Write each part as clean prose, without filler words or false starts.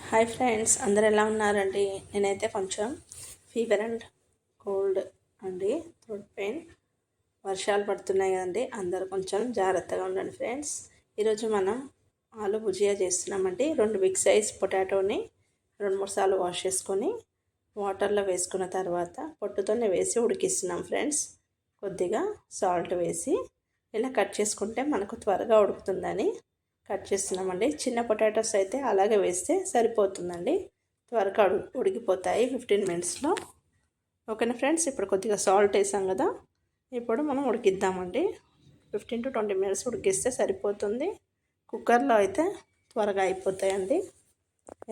Hi friends, అందరు ఎలా ఉన్నారండి? నేనైతే కొంచెం ఫీవర్ అండ్ కోల్డ్ అండి, థ్రోట్ పెయిన్. వర్షాలు పడుతున్నాయి కదండి, అందరూ కొంచెం జాగ్రత్తగా ఉండండి ఫ్రెండ్స్. ఈరోజు మనం ఆలు భుజియా చేస్తున్నామండి. 2 బిగ్ సైజ్ పొటాటోని 2-3 సార్లు వాష్ చేసుకొని వాటర్లో వేసుకున్న తర్వాత పొట్టుతోనే వేసి ఉడికిస్తున్నాం ఫ్రెండ్స్. కొద్దిగా సాల్ట్ వేసి ఇలా కట్ చేసుకుంటే మనకు త్వరగా ఉడుకుతుందని కట్ చేస్తున్నామండి. చిన్న పొటాటోస్ అయితే అలాగే వేస్తే సరిపోతుందండి, త్వరగా ఉడికిపోతాయి 15 మినిట్స్లో. ఓకేనా ఫ్రెండ్స్, ఇప్పుడు కొద్దిగా సాల్ట్ వేసాం కదా, ఇప్పుడు మనం ఉడికిద్దామండి. 15 to 20 మినిట్స్ ఉడికిస్తే సరిపోతుంది. కుక్కర్లో అయితే త్వరగా అయిపోతాయండి.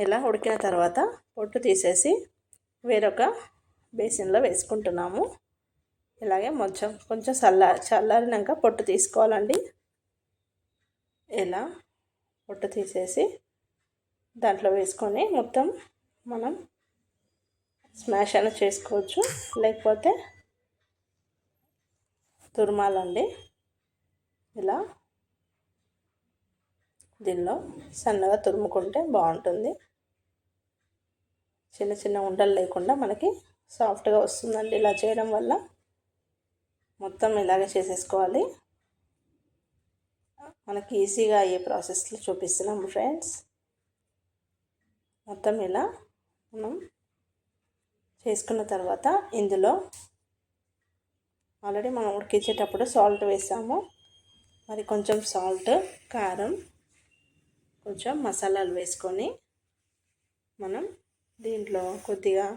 ఇలా ఉడికిన తర్వాత పొట్టు తీసేసి వేరొక బేసిన్లో వేసుకుంటున్నాము. ఇలాగే కొంచెం చల్లారినాక పొట్టు తీసుకోవాలండి. ఇలా పొట్టు తీసేసి దాంట్లో వేసుకొని మొత్తం మనం స్మాష్ అయినా చేసుకోవచ్చు, లేకపోతే తురుమాలండి. ఇలా దీనిలో సన్నగా తురుముకుంటే బాగుంటుంది. చిన్న చిన్న ఉండలు లేకుండా మనకి సాఫ్ట్గా వస్తుందండి ఇలా చేయడం వల్ల. మొత్తం ఇలాగే చేసేసుకోవాలి. మనకి ఈజీగా అయ్యే ప్రాసెస్లో చూపిస్తున్నాము ఫ్రెండ్స్. మొత్తం ఇలా మనం చేసుకున్న తర్వాత ఇందులో ఆల్రెడీ మనం ఉడికించేటప్పుడు సాల్ట్ వేసాము. మరి కొంచెం సాల్ట్, కారం, కొంచెం మసాలాలు వేసుకొని మనం దీంట్లో కొద్దిగా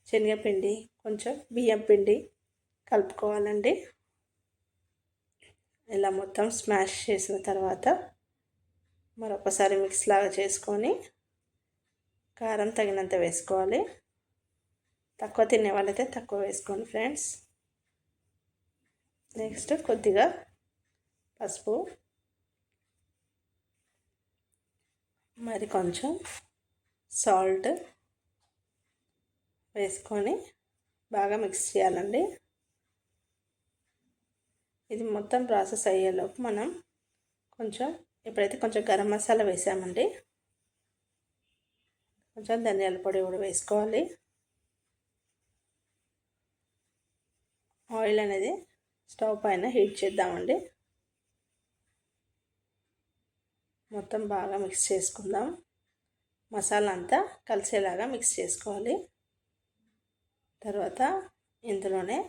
శనగపిండి, కొంచెం బియ్యం పిండి కలుపుకోవాలండి. ఇలా మొత్తం స్మాష్ చేసిన తర్వాత మరొకసారి మిక్స్ లాగా చేసుకొని కారం తగినంత వేసుకోవాలి. తక్కువ తినే వాళ్ళైతే తక్కువ వేసుకోండి ఫ్రెండ్స్. నెక్స్ట్ కొద్దిగా పసుపు, మరి కొంచెం సాల్ట్ వేసుకొని బాగా మిక్స్ చేయాలండి. ఇది మొత్తం ప్రాసెస్ అయ్యేలోపు మనం ఇప్పుడైతే కొంచెం గరం మసాలా వేసామండి. కొంచెం ధనియాల పొడి కూడా వేసుకోవాలి. ఆయిల్ అనేది స్టవ్ పైన హీట్ చేద్దామండి. మొత్తం బాగా మిక్స్ చేసుకుందాం. మసాలా అంతా కలిసేలాగా మిక్స్ చేసుకోవాలి. తర్వాత ఇందులోనే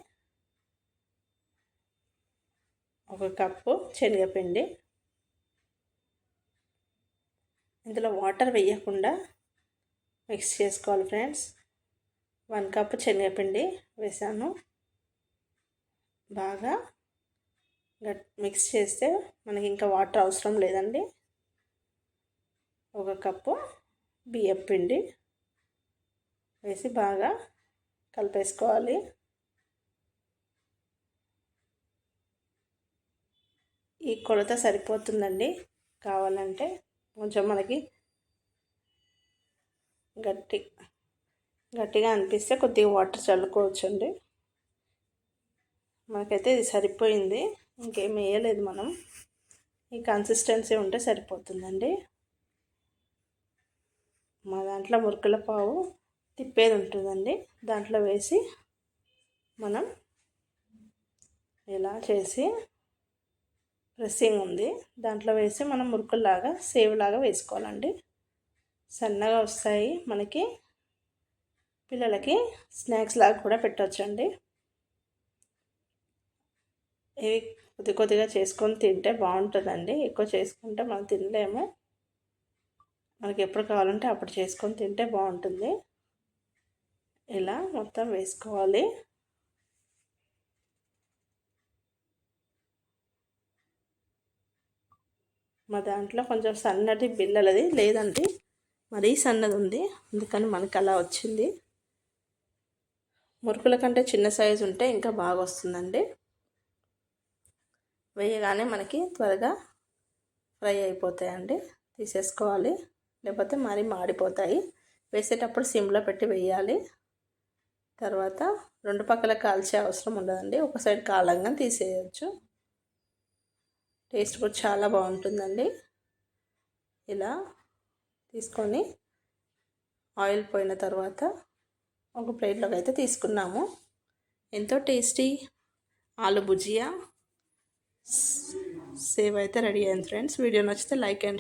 1 కప్పు శనగపిండి, ఇందులో వాటర్ వేయకుండా మిక్స్ చేసుకోవాలి ఫ్రెండ్స్. 1 కప్పు శనగపిండి వేసాను. బాగా మిక్స్ చేస్తే మనకి ఇంకా వాటర్ అవసరం లేదండి. 1 కప్పు బియ్యం పిండి వేసి బాగా కలిపేసుకోవాలి. ఈ కొలత సరిపోతుందండి. కావాలంటే కొంచెం మనకి గట్టిగా అనిపిస్తే కొద్దిగా వాటర్ చల్లుకోవచ్చండి. మనకైతే ఇది సరిపోయింది, ఇంకేం వేయలేదు మనం. ఈ కన్సిస్టెన్సీ ఉంటే సరిపోతుందండి. మా దాంట్లో మురుకుల పావు తిప్పేది ఉంటుందండి, దాంట్లో వేసి మనం ఇలా చేసి ప్రెస్సింగ్ ఉంది, దాంట్లో వేసి మనం మురుకుల్లాగా సేవ్లాగా వేసుకోవాలండి. సన్నగా వస్తాయి. మనకి పిల్లలకి స్నాక్స్ లాగా కూడా పెట్టవచ్చండి. ఇవి కొద్దిగా చేసుకొని తింటే బాగుంటుందండి. ఎక్కువ చేసుకుంటే మనం తినలేము. మనకి ఎప్పుడు కావాలంటే అప్పుడు చేసుకొని తింటే బాగుంటుంది. ఇలా మొత్తం వేసుకోవాలి. మా దాంట్లో కొంచెం సన్నటి బిళ్ళలది లేదండి, మరీ సన్నది ఉంది, అందుకని మనకు అలా వచ్చింది. మురుకుల కంటే చిన్న సైజు ఉంటే ఇంకా బాగా వస్తుందండి. వేయగానే మనకి త్వరగా ఫ్రై అయిపోతాయండి. తీసేసుకోవాలి, లేకపోతే మరీ మాడిపోతాయి. వేసేటప్పుడు సిమ్లో పెట్టి వేయాలి. తర్వాత 2 పక్కల కాల్చే అవసరం ఉండదండి, ఒక సైడ్ కాలంగా తీసేయచ్చు. టేస్ట్ కూడా చాలా బాగుంటుందండి. ఇలా తీసుకొని ఆయిల్ పోయిన తర్వాత ఒక ప్లేట్లోకి అయితే తీసుకున్నాము. ఎంతో టేస్టీ ఆలు భుజియా సేవ్ అయితే రెడీ అయింది ఫ్రెండ్స్. వీడియో నచ్చితే లైక్ అండ్